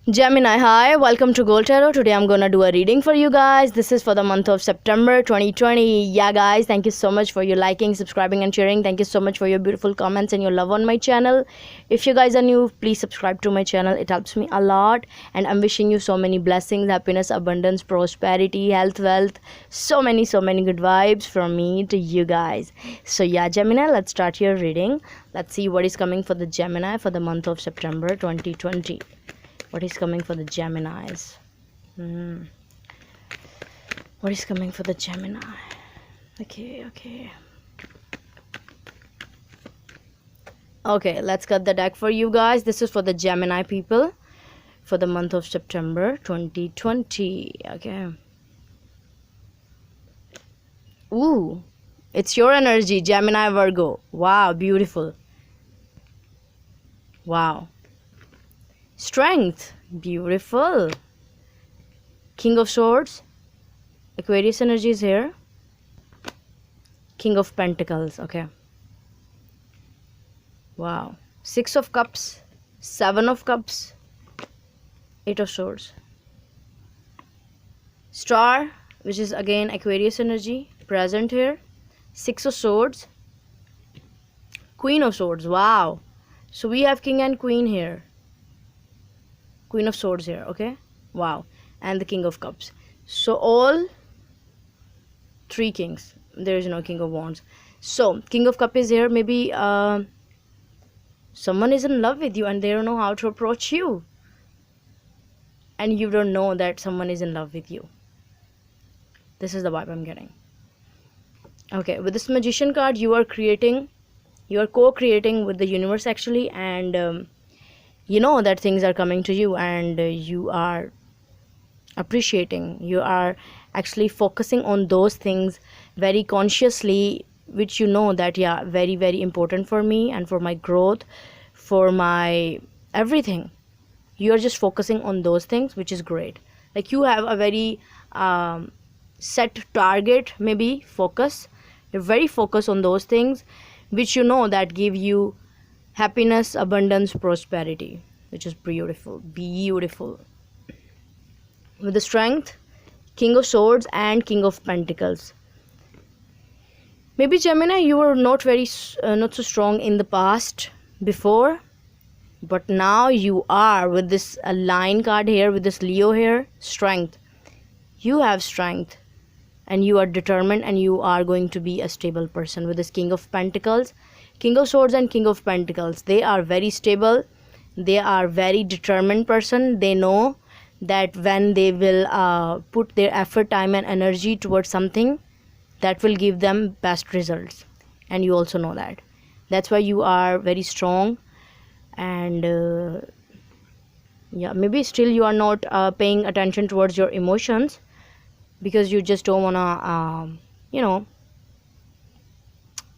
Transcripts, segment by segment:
Gemini, hi, welcome to Gold Tarot. Today I'm gonna do a reading for you guys. This is for the month of September 2020. Yeah, guys, thank you so much for your liking, subscribing, and sharing. Thank you so much for your beautiful comments and your love on my channel. If you guys are new, please subscribe to my channel. It helps me a lot. And I'm wishing you so many blessings, happiness, abundance, prosperity, health, wealth, so many good vibes from me to you guys. So yeah, Gemini, let's start your reading. Let's see what is coming for the Gemini for the month of September 2020. What is coming for the Geminis? What is coming for the Gemini? Okay, let's cut the deck for you guys. This is for the Gemini people for the month of September 2020. Okay. Ooh, it's your energy, Gemini Virgo. Wow, beautiful. Wow. Strength, beautiful. King of Swords, Aquarius energy is here. King of Pentacles, okay. Wow. Six of Cups, Seven of Cups, Eight of Swords. Star, which is again Aquarius energy, present here. Six of Swords, Queen of Swords, wow. So we have King and Queen here. Queen of Swords here, okay. Wow. And the King of Cups. So all three kings. There is no King of Wands. So King of Cups is here. Maybe someone is in love with you and they don't know how to approach you, and you don't know that someone is in love with you. This is the vibe I'm getting. Okay, with this Magician card, you are co-creating with the universe actually, and you know that things are coming to you, and you are appreciating. You are actually focusing on those things very consciously, which you know that, yeah, very important for me and for my growth, for my everything. You are just focusing on those things, which is great. Like you have a very set target, maybe focus. You're very focused on those things which you know that give you happiness, abundance, prosperity, which is beautiful. With the Strength, King of Swords, and King of Pentacles. Maybe Gemini, you were not so strong in the past before, but now you are with this Lion card here, with this Leo here. Strength. You have strength, and you are determined, and you are going to be a stable person. With this King of Pentacles, King of Swords and King of Pentacles, they are very stable. They are very determined person. They know that when they will put their effort, time and energy towards something, that will give them best results. And you also know that. That's why you are very strong. And yeah, maybe still you are not paying attention towards your emotions, because you just don't want to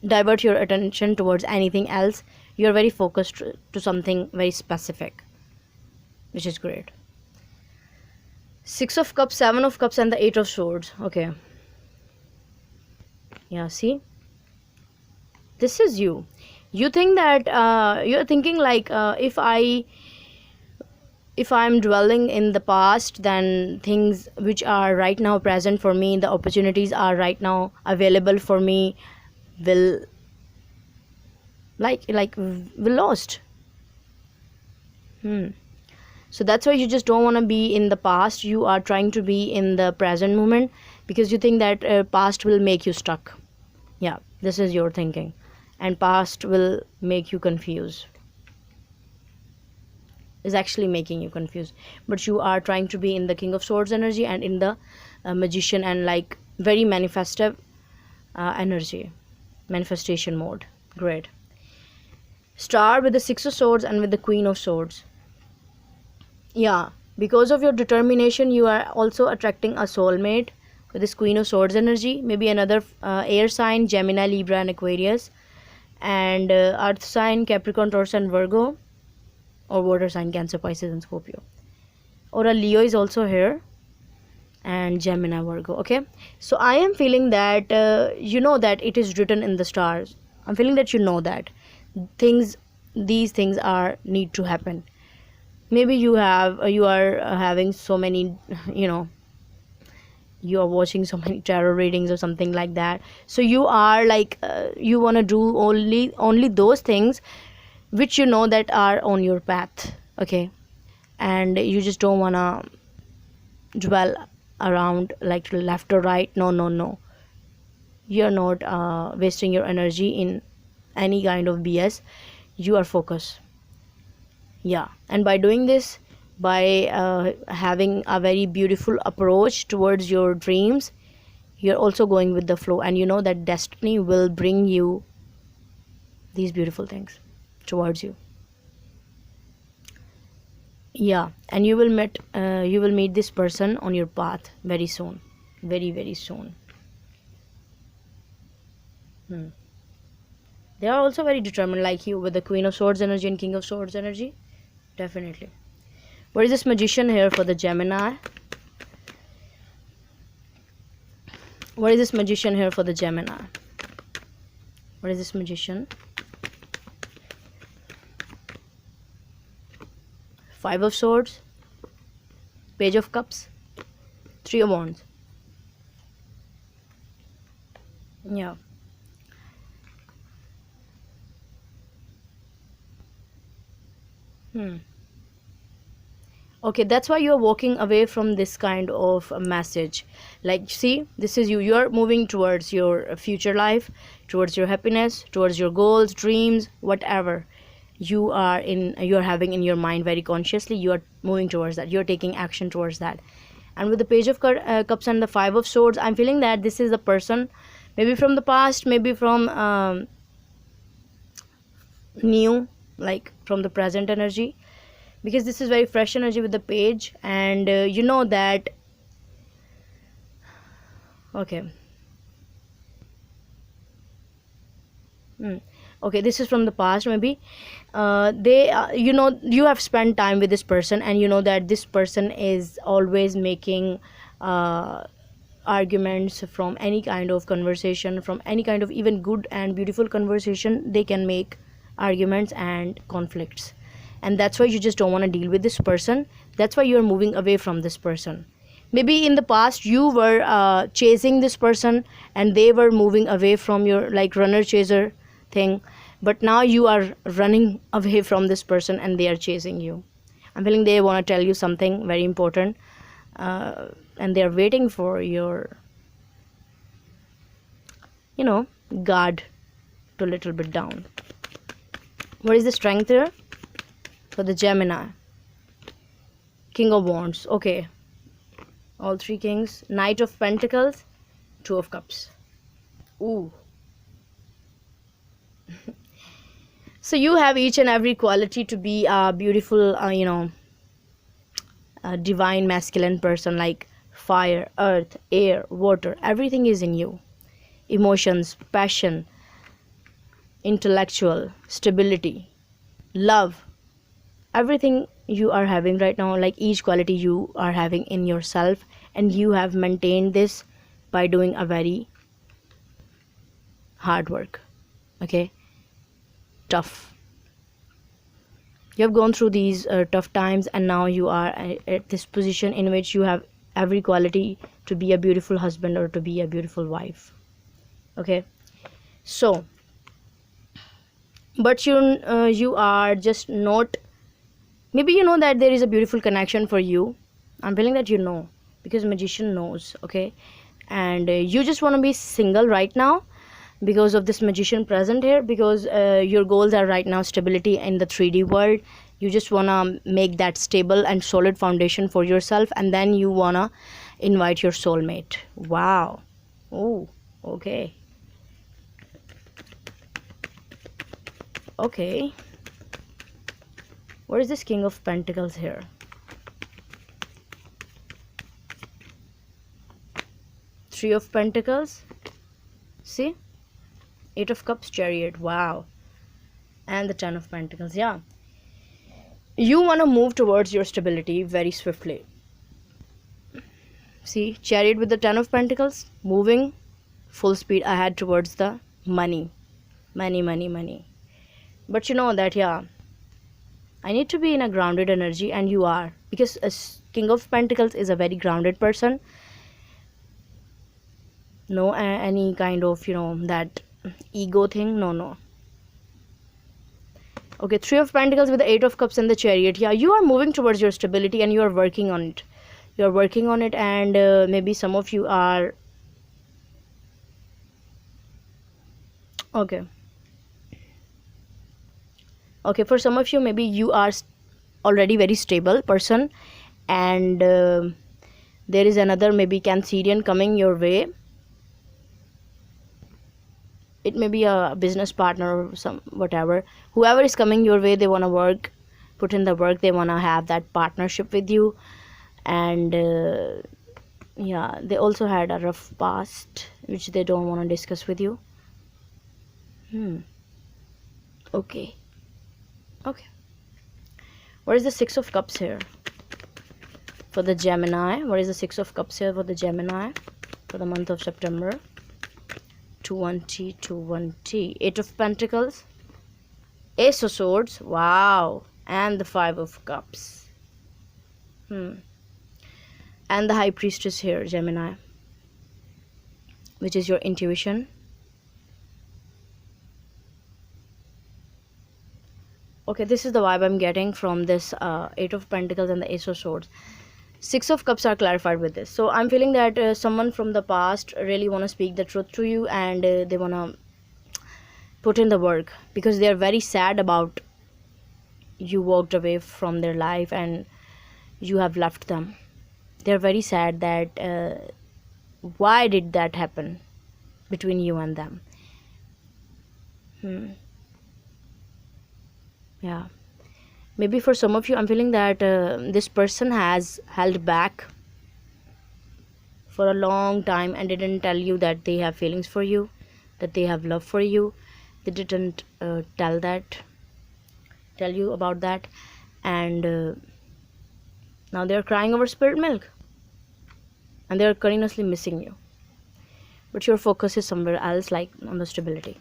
divert your attention towards anything else. You're very focused to something very specific, which is great. Six of Cups, Seven of Cups, and the Eight of Swords. Okay, yeah, see, this is you. You think that you're thinking like, if I'm dwelling in the past, then things which are right now present for me, the opportunities are right now available for me, will will lost. So that's why you just don't want to be in the past. You are trying to be in the present moment, because you think that past will make you stuck. Yeah, this is your thinking, and past will make you confused. Is actually making you confused, but you are trying to be in the King of Swords energy and in the Magician, and like very manifestive energy, manifestation mode. Great. Star with the Six of Swords and with the Queen of Swords. Yeah, because of your determination, you are also attracting a soulmate with this Queen of Swords energy. Maybe another air sign, Gemini, Libra, and Aquarius, and earth sign, Capricorn, Taurus, and Virgo, or water sign, Cancer, Pisces, and Scorpio. Or a Leo is also here, and Gemini, Virgo. Okay, so I am feeling that you know that it is written in the stars. I'm feeling that you know that these things are need to happen. maybe you are having so many, you know, you are watching so many tarot readings or something like that. So you are like, you want to do only those things which you know that are on your path. Okay, and you just don't want to dwell around like left or right. No, no, no, you're not wasting your energy in any kind of BS. You are focused. Yeah, and by doing this, by having a very beautiful approach towards your dreams, you're also going with the flow, and you know that destiny will bring you these beautiful things towards you. Yeah, and you will meet this person on your path very soon, very very soon. Hmm. They are also very determined like you with the Queen of Swords energy and King of Swords energy. Definitely. What is this Magician here for the Gemini? What is this Magician here for the Gemini? What is this Magician? Five of Swords, Page of Cups, Three of Wands. Yeah. Okay, that's why you're walking away from this kind of a message. Like, see, this is you. You're moving towards your future life, towards your happiness, towards your goals, dreams, whatever you're having in your mind very consciously. You are moving towards that. You're taking action towards that. And with the Page of Cups and the Five of Swords, I'm feeling that this is the person, maybe from the past, maybe from new, like from the present energy, because this is very fresh energy with the page. And you know that, okay. Okay, this is from the past. Maybe they you know, you have spent time with this person, and you know that this person is always making uh, arguments from any kind of conversation, from any kind of even good and beautiful conversation. They can make arguments and conflicts, and that's why you just don't want to deal with this person. That's why you're moving away from this person. Maybe in the past you were chasing this person, and they were moving away from your like runner chaser thing, but now you are running away from this person and they are chasing you. I'm feeling they want to tell you something very important, and they are waiting for your, you know, guard to a little bit down. What is the Strength here for the Gemini? King of Wands. Okay, all three kings. Knight of Pentacles, Two of Cups. Ooh. So you have each and every quality to be a beautiful, you know, a divine masculine person, like fire, earth, air, water. Everything is in you. Emotions, passion, intellectual, stability, love. Everything you are having right now, like each quality you are having in yourself, and you have maintained this by doing a very hard work. Okay, tough. You have gone through these tough times, and now you are at this position in which you have every quality to be a beautiful husband or to be a beautiful wife. Okay, so but you are just not, maybe you know that there is a beautiful connection for you. I'm feeling that you know, because Magician knows. Okay, and you just want to be single right now because of this Magician present here, because your goals are right now stability in the 3D world. You just want to make that stable and solid foundation for yourself, and then you want to invite your soulmate. Wow. Oh, okay. Okay, what is this King of Pentacles here? Three of Pentacles. See, Eight of Cups, Chariot. Wow. And the Ten of Pentacles. Yeah, you want to move towards your stability very swiftly. See, Chariot with the Ten of Pentacles, moving full speed ahead towards the money. Money, money, money. But you know that, yeah, I need to be in a grounded energy, and you are, because a King of Pentacles is a very grounded person. No any kind of, you know, that ego thing. No, no. Okay, Three of Pentacles with the Eight of Cups and the Chariot. Yeah, you are moving towards your stability, and you are working on it. You are working on it, and maybe some of you are, okay, okay, for some of you maybe you are already very stable person, and there is another maybe Cancerian coming your way. It may be a business partner or some whatever. Whoever is coming your way, they want to work, put in the work, they want to have that partnership with you. And yeah, they also had a rough past which they don't want to discuss with you. Okay, okay. What is the Six of Cups here for the Gemini? What is the Six of Cups here for the Gemini for the month of September 2020? Eight of Pentacles, Ace of Swords, wow, and the Five of Cups. And the High Priestess here, Gemini, which is your intuition. Okay, this is the vibe I'm getting from this Eight of Pentacles and the Ace of Swords. Six of Cups are clarified with this. So I'm feeling that someone from the past really want to speak the truth to you, and they want to put in the work, because they are very sad about you walked away from their life and you have left them. They're very sad that why did that happen between you and them. Yeah, maybe for some of you I'm feeling that this person has held back for a long time and didn't tell you that they have feelings for you, that they have love for you. They didn't tell you about that, and now they're crying over spilled milk, and they're continuously missing you, but your focus is somewhere else, like on the stability.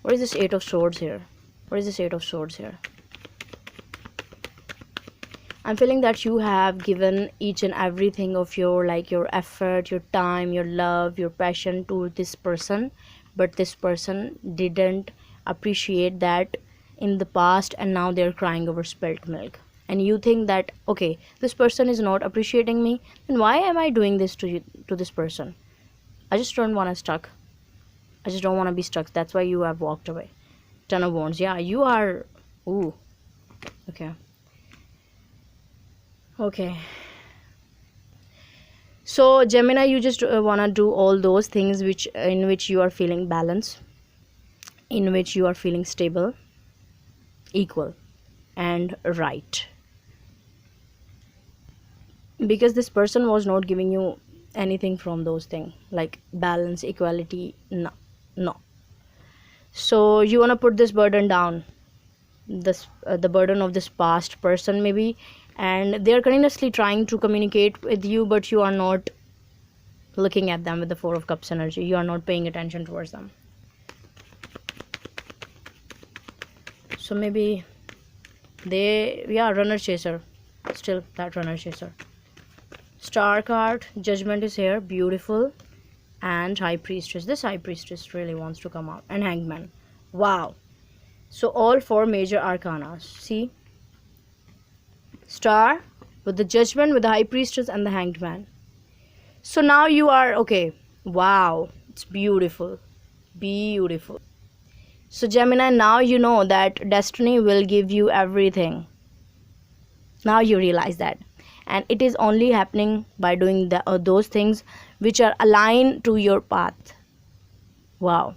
What is this Eight of Swords here? What is this Eight of Swords here? I'm feeling that you have given each and everything of your, like, your effort, your time, your love, your passion to this person, but this person didn't appreciate that in the past, and now they're crying over spilt milk. And you think that, okay, this person is not appreciating me, then why am I doing this to you, to this person? I just don't want to stuck. I just don't want to be stuck. That's why you have walked away. Ten of Wands. Yeah, you are. Ooh. Okay. Okay. So Gemini, you just want to do all those things which in which you are feeling balance, in which you are feeling stable, equal, and right. Because this person was not giving you anything from those things, like balance, equality. No, no. So you want to put this burden down, this the burden of this past person maybe, and they are continuously trying to communicate with you, but you are not looking at them with the Four of Cups energy. You are not paying attention towards them. So maybe they, yeah, runner chaser, still that runner chaser. Star card, Judgment is here, beautiful, and High Priestess. This High Priestess really wants to come out, and Hangman. Wow. So all four major arcana. See, Star with the Judgment, with the High Priestess, and the Hanged Man. So now you are okay. Wow, it's beautiful, beautiful. So Gemini, now you know that destiny will give you everything. Now you realize that, and it is only happening by doing those things which are aligned to your path. Wow.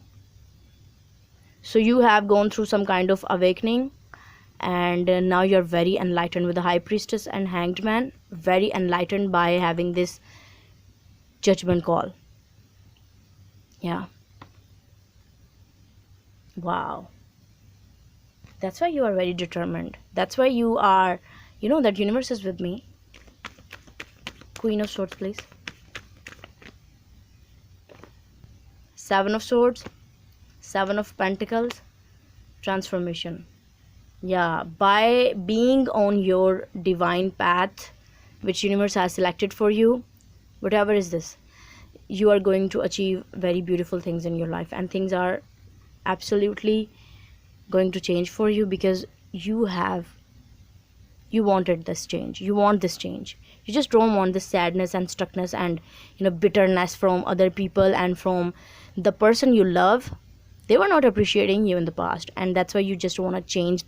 So you have gone through some kind of awakening, and now you're very enlightened with the High Priestess and Hanged Man. Very enlightened by having this judgment call. Yeah. Wow. That's why you are very determined. That's why you are, you know, that universe is with me. Queen of Swords, please. Seven of Swords, Seven of Pentacles, transformation. Yeah, by being on your divine path, which universe has selected for you, whatever is this, you are going to achieve very beautiful things in your life, and things are absolutely going to change for you, because you wanted this change, you want this change. You just don't want this sadness and stuckness and bitterness from other people and from the person you love. They were not appreciating you in the past, and that's why you just want to change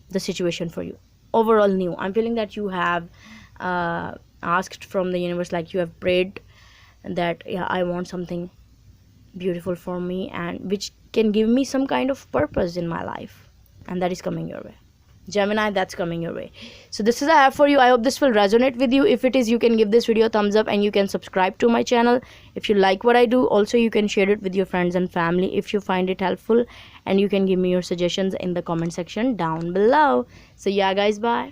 the situation for you. Overall new, I'm feeling that you have asked from the universe, like you have prayed that, yeah, I want something beautiful for me and which can give me some kind of purpose in my life, and that is coming your way. Gemini, that's coming your way. So this is I have for you. I hope this will resonate with you. If it is, you can give this video a thumbs up, and you can subscribe to my channel if you like what I do. Also, you can share it with your friends and family if you find it helpful, and you can give me your suggestions in the comment section down below. So yeah guys, bye.